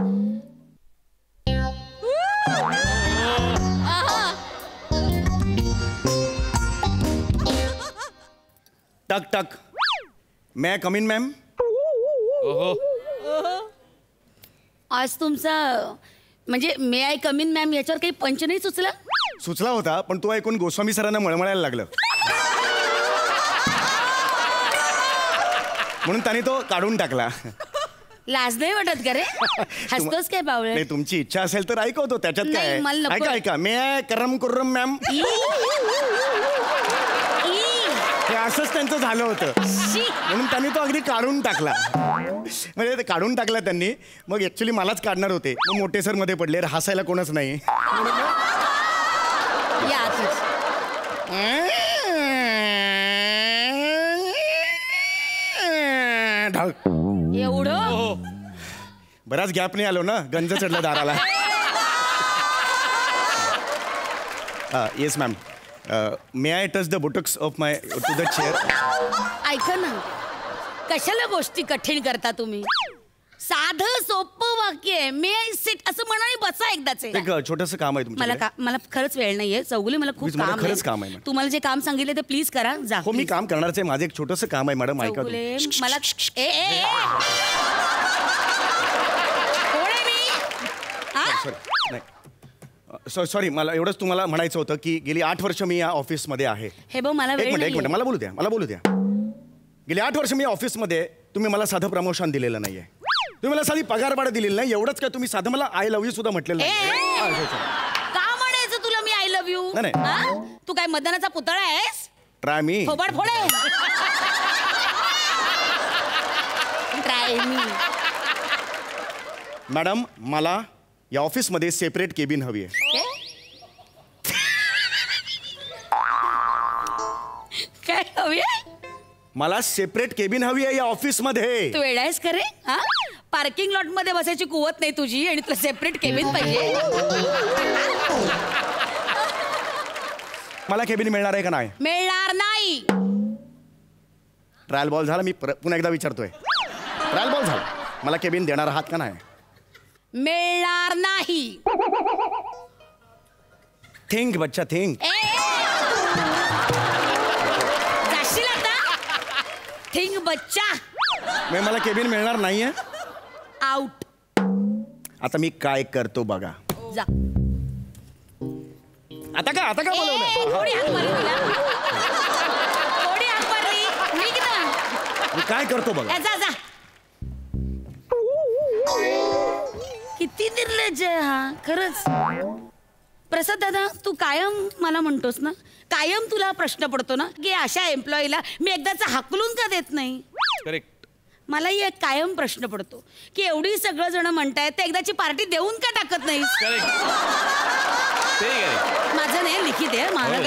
टक टक मैं कम इन मॅम. आज तुमचा म्हणजे मे आय कम इन मॅम याच्यावर काही पंच नाही सुचला? सुचला होता पण तो ऐकून गोस्वामी सरांना मळमळायला लागलं म्हणून त्याने तो काढून टाकला. लाज नाही वाटत का रे? हसतोस काय बावळे? नाही तुमची इच्छा असेल तर ऐकवतो त्याच्यात नाही, काय. मला नको. ऐका ऐका मे आय करम कुर्रम मॅम. हे असंच त्यांचं झालं होतं म्हणून त्यांनी तो अगदी काढून टाकला. म्हणजे ते काढून टाकला त्यांनी. मग ऍक्च्युली मलाच काढणार होते मग मोठे सर मध्ये पडले हसायला कोणच नाही. एवढं बराच गॅप नाही आलो ना गंज चढला दाराला. Yes ma'am may I touch the buttocks of my to the chair. ऐका ना कशाला गोष्टी कठीण करता तुम्ही? साधं सोपं वाक्य आहे मे आय सिट असं म्हणाने बसा एकदाच. एक छोटंसं काम आहे तुमचं. मला खरंच वेळ नाहीये चौगुले मला खूप मला काम खरंच काम आहे. तुम्हाला जे काम सांगितले ते प्लीज करा जा. हो मी काम करणारच आहे माझं एक छोटंसं काम आहे मॅडम ऐका चौगुले मला सॉरी मला एवढंच तुम्हाला म्हणायचं होतं की गेली 8 वर्ष मी या ऑफिसमध्ये आहे. हे बघ मला एक मिनिट मला बोलू द्या. गेली 8 वर्ष मी ऑफिसमध्ये तुम्ही मला साधं प्रमोशन दिलेलं नाहीये. तुम्ही मला साधी पगार भाडं दिलेलं नाही. एवढंच काय तुम्ही साधं मला आय लव्ह यू सुद्धा म्हटलेलं नाही. का म्हणायचं तुला मी आय लव्ह यू? नाही. तू काय मतदानाचा पुतळा आहेस? ट्राय मी. फोबाड फोडे. ट्राय मी. मॅडम मला या ऑफिसमध्ये सेपरेट केबिन हवी आहे. काय हवी? मला सेपरेट केबिन हवी आहे या ऑफिसमध्ये. तू वेळा आहेस का रे? पार्किंग लॉट मध्ये बसायची कुवत नाही तुझी आणि तुला सेपरेट केबिन पाहिजे. मला केबिन मिळणार आहे का नाही? मिळणार नाही. ट्रायल बॉल झाला मी पुन्हा एकदा विचारतोय. ट्रायल बॉल झाला मला केबिन देणार आहात का नाही? मिळणार नाही. थिंक बच्चा थिंक. जाशील आता? थिंक बच्चा. मला केबिन मिळणार नाहीये. आउट. आता मी काय करतो बघा. जा. आता का बोलवलं? थोडी हाक मारली तुला. थोडी हाक मारली. निघ ना. मी काय करतो बघा. जा जा. किती निर्लज्ज आहे हा खरंच. प्रसाद दादा तू कायम मला म्हणतोस ना कायम तुला प्रश्न पडतो ना की अशा एम्प्लॉईला मी एकदाचा हाकलून का देत नाही? करेक्ट. मलाही एक कायम प्रश्न पडतो की एवढी सगळं जण म्हणतायत तर एकदाची पार्टी देऊन का टाकत नाही? माझं नाही लिखित आहे मला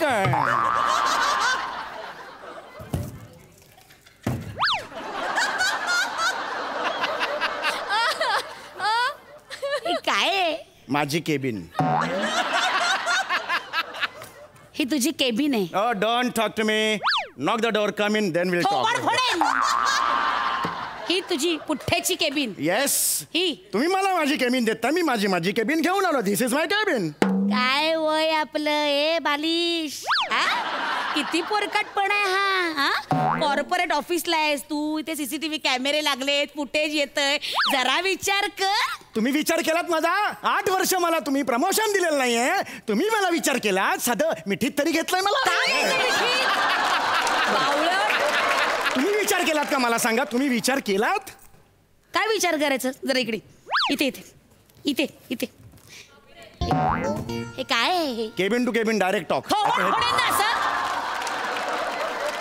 काय. काय माझी केबिन. ही तुझी केबिन आहे. Oh, don't talk to me. Knock the door, come in, then we'll talk. ही तुझी पुठ्ठ्याची केबिन. Yes. ही तुम्ही मला माझी केबिन देता मी माझी केबिन घेऊन आलो. दिस इज माय केबिन. काय वय आपलं ए बालिश? किती पोरकटपण आहे हा. कॉर्पोरेट ऑफिसला आहेस तू. इथे सीसीटीव्ही कॅमेरे लागलेत फुटेज येतंय. जरा विचार कर. तुम्ही विचार केलात माझा? 8 वर्ष मला तुम्ही प्रमोशन दिलेलं नाहीये. तुम्ही मला विचार केलात साधं मिठीत तरी घेतलंय मला. तुम्ही विचार केलात का मला सांगा? तुम्ही विचार केलात? काय विचार करायचं? जरा इकडे इथे इथे इथे इथे. हे काय आहे? Cabin to cabin direct talk.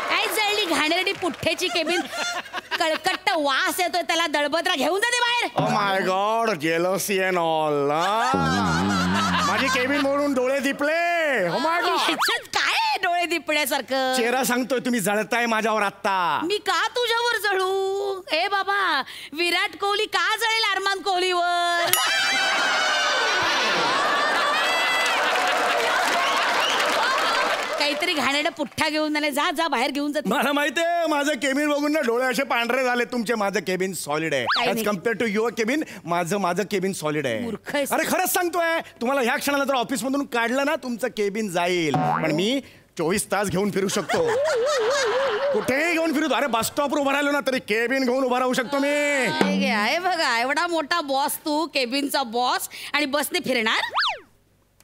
काय जळली घाणेरडी पुठ्ठ्याची केबिन. कळकट्ट वास येतोय त्याला. दळबद्रा घेऊन जा ते बाहेर. बाहेर. ओ my god, jealousy and all. माझी केबिन मोडून डोळे दिपले. ओ माय गॉड. ह्याच्यात काय आहे डोळे दिपण्यासारखं? चेहरा सांगतोय, तुम्ही जळताय माझ्यावर आत्ता. मी का तुझ्यावर जळू? ए बाबा, विराट कोहली का जळेल अरमान कोहलीवर? काहीतरी घाणेरडा पुठ्ठा घेऊन जाणे. जा जा बाहेर घेऊन जा. मला माहितीये, माझं केबिन बघून ना डोळे असे पांढरे झाले तुमचे. माझं केबिन सॉलिड आहे काही ऍज नाही. Compare to your cabin. माझं केबिन सॉलिड मूर्ख आहे. आहेस. अरे खरंच सांगतोय तुम्हाला, ह्या क्षणाला जर ऑफिस मधून काढलं ना, तुमचं केबिन जाईल. पण मी 24 तास घेऊन फिरू शकतो. कुठेही घेऊन फिरू. अरे बस स्टॉपवर उभा राहिलो ना तरी केबिन घेऊन उभा राहू शकतो मी. आहे बघा, एवढा मोठा बॉस तू, केबिनचा बॉस, आणि बसने फिरणार.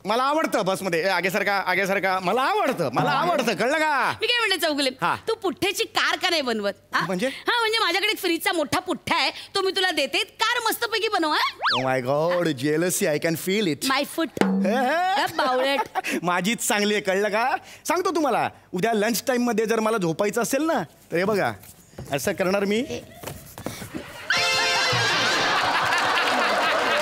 मला आवडतं बसमध्ये. आगे सारखा मला आवडतं कळलं का? मी काय म्हणते चौगुले, हा. तू पुठ्ठ्याची कार का नाही बनवत? हा? म्हणजे? हा, म्हणजे माझ्याकडे एक फ्रीजचा मोठा पुठ्ठा आहे, तो मी तुला देते, कार मस्तपैकी बनव. Oh my god, jealousy, I can feel it. My foot बावळट. माझीच चांगली आहे कळलं का? सांगतो तुम्हाला, उद्या लंच टाइम मध्ये जर मला झोपायचं असेल ना, तर हे बघा असं करणार मी.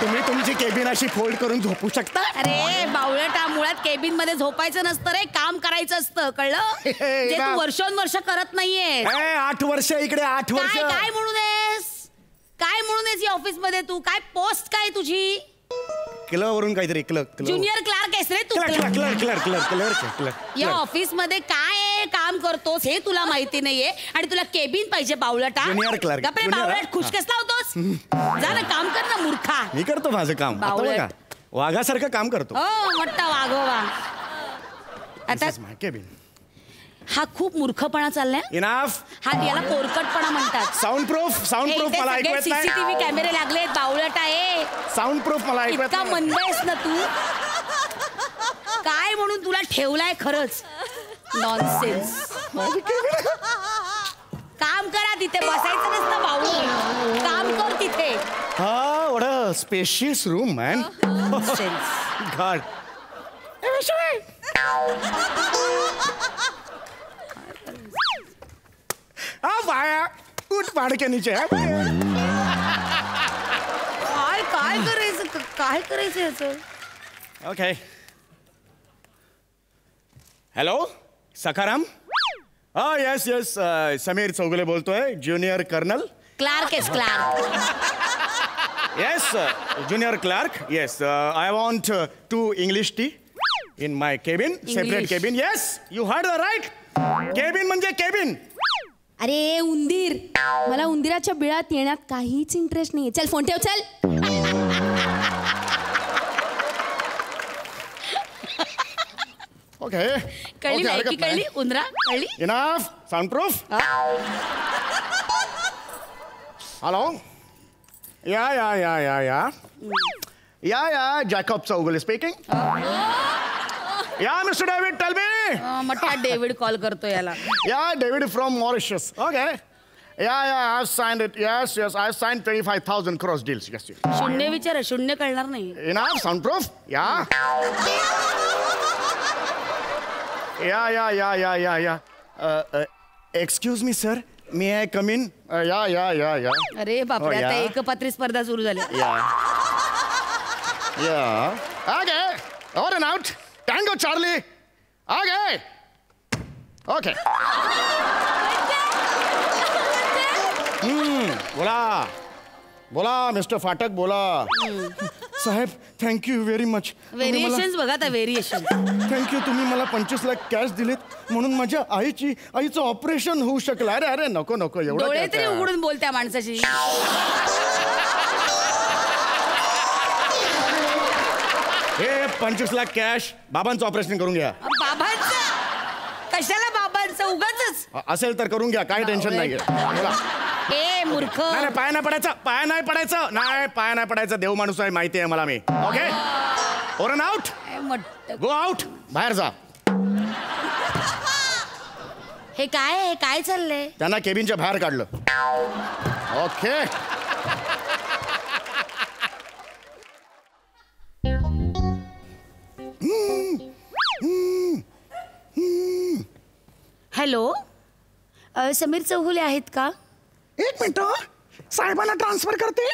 तुम्ही तुमची केबिन अशी फोल्ड करून झोपू शकता. अरे बावळटा, मुळात केबिन मध्ये झोपायचं नसतं रे, काम करायचं असतं, कळलं? जे तू वर्षोनवर्ष करत नाहीये. 8 वर्ष इकडे, 8 वर्ष. काय म्हणून आहेस या ऑफिस मध्ये? तू काय पोस्ट काय तुझी? वरून काहीतरी ज्युनियर क्लार्क आहेस रे तू. क्लर्क. या ऑफिस मध्ये काय काम करतोस हे तुला माहिती नाहीये, आणि तुला केबिन पाहिजे बावळटा. Junior clerk. गप्रे बावळट, खुश कसला होतोस? जा ना, काम कर ना मूर्खा. मी करतो माझं काम. आता बावळट. बघा, वाघासारखं काम करतो. हो, मोठा वाघोवा. आता केबिन. हा खूप मूर्खपणा चाललाय. इनाफ. हा, याला कोरकटपणा म्हणतात. साऊंड प्रूफ मला ऐकू येत नाही. सीसीटीव्ही कॅमेरे लागलेत बावळट आहे. साऊंड प्रूफ मला ऐकू येत इतका नाही. मंद आहेस ना तू. काय म्हणून तुला ठेवलाय खरंच? नॉनसेन्स. काम करा, तिथे बसायचं नसतं बावळट. काम कर तिथे. हा, what a spacious room, man. God. बाया उठ पाड़ के नीचे. काय करायचं याचं? Okay. Hello Sakharam. Yes Sameer Chougule बोलतोय, ज्युनियर कर्नल. क्लार्क आहेस, clerk. Yes, junior clerk. Yes, I want 2 English tea in my cabin, separate cabin. Yes, you heard right. Cabin म्हणजे केबिन. अरे उंदीर, मला उंदिराच्या बिळात येण्यात काहीच इंटरेस्ट नाहीये. चल फोन ठेव, चल. ओके. कळली नाही, कळली उंदरा, कळली. इनफ. Sound proof. हॅलो. या जॅकॉब चौगुले स्पीकिंग. या मिस्टर डेव्हिड, टेल मी. मोठा डेव्हिड कॉल करतो याला. Yeah, David from Mauritius. Okay. Yeah, I've signed it. Yes, I've signed 25,000 cross deals. Yes. शून्य विचार, शून्य कळणार नाही. Enough, soundproof? Yeah. Yeah. Excuse me, sir. May I come in? Yeah. अरे बापरे, आता एकपात्री स्पर्धा सुरू झाली. Yeah. Okay. Over and out. Tango, Charlie. Okay. Okay. बोला मिस्टर फाटक, बोला. साहेब, थँक्यू व्हेरी मच. व्हेरिएशन्स बघा आता, व्हेरिएशन. थँक्यू, तुम्ही मला 25 लाख कॅश दिलेत म्हणून माझ्या आईचं ऑपरेशन होऊ शकलं. अरे नको एवढं. डोळे तरी उघडून बोल त्या माणसाची. हे 25 लाख कॅश, बाबांचं ऑपरेशन करून घ्या. बाबांचं? कशाला बाबांचं? उगाचच. असेल तर करून घ्या, काही टेन्शन नाही. ए मूर्ख. नाही, पाय नाही पडायचं. देव माणूस आहे, माहिती आहे मला मी. Okay. Oran out. Go out. बाहेर जा. हे काय चाललंय? त्यांना केबिनच्या बाहेर काढलं. ओके. हॅलो, समीर चौगुले आहेत का? एक मिनिट. साहेबांना ट्रान्सफर करते.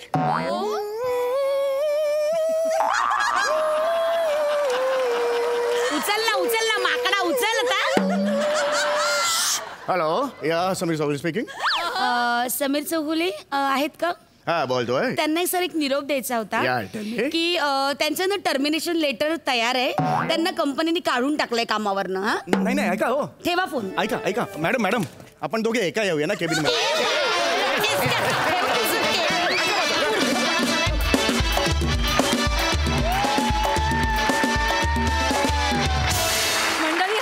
उचल ना माकडा उचल आता. हॅलो, या समीर चौगुले स्पीकिंग. समीर चौगुले आहेत का? हा, बोलतोय. त्यांना सर एक निरोप द्यायचा होता या, tell me. की त्यांचं ना टर्मिनेशन लेटर तयार आहे. त्यांना कंपनीने काढून टाकलंय कामावरनं. हा नाही नाही, ऐका हो, ठेवा फोन. ऐका मॅडम आपण दोघे एका येऊया ना केबिन मध्ये.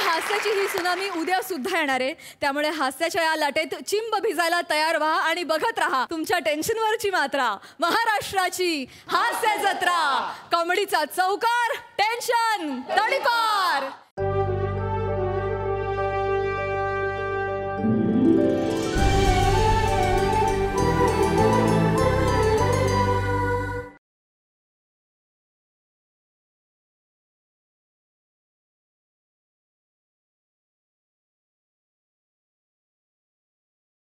हास्याची ही सुनामी उद्या सुद्धा येणार आहे. त्यामुळे हास्याच्या या लाटेत चिंब भिजायला तयार व्हा आणि बघत राहा तुमच्या टेन्शनवरची मात्रा, महाराष्ट्राची हास्य जत्रा. कॉमेडीचा चौकार, टेन्शन तडीपार.